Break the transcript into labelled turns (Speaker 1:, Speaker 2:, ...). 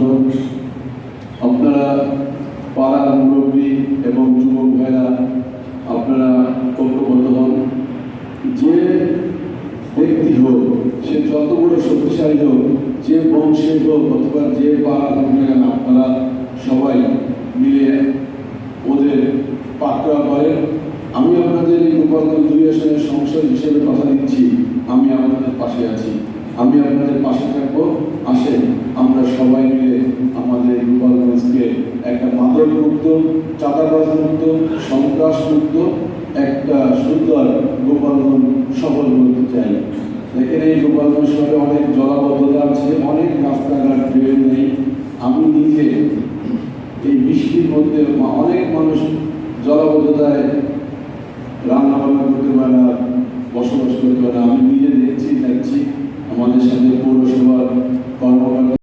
Speaker 1: মহাজন, আপনারা পাড়ার মুরব্বী এবং যুবক ভাইরা আপনারা ঐক্যবদ্ধ হন। যে ব্যক্তি হোক, সে যত বড় শক্তিশালী হোক, যে বংশের হোক অথবা যে পাড়া হোক না কেন, আপনারা সবাই মিলে ওদের পাকড়া করেন। আমি আপনাদের এই গোপালগঞ্জ 2 আসনের সংসদ হিসেবে কথা দিচ্ছি, আমি আপনাদের পাশে আছি, আমি আপনাদের পাশে থাকবো। আসেন আমরা সবাই মিলে আমাদের গোপালগঞ্জকে একটা মাদক মুক্ত, চাঁদাবাজ মুক্ত, সন্ত্রাস মুক্ত একটা সুন্দর গোপালগঞ্জ শহর করতে চাই। দেখেন এই গোপালগঞ্জ শহরে অনেক জলাবদ্ধতা আছে, অনেক রাস্তাঘাট ড্রেন নেই। আমি নিজে এই বৃষ্টির মধ্যে অনেক মানুষ জলাবদ্ধতায়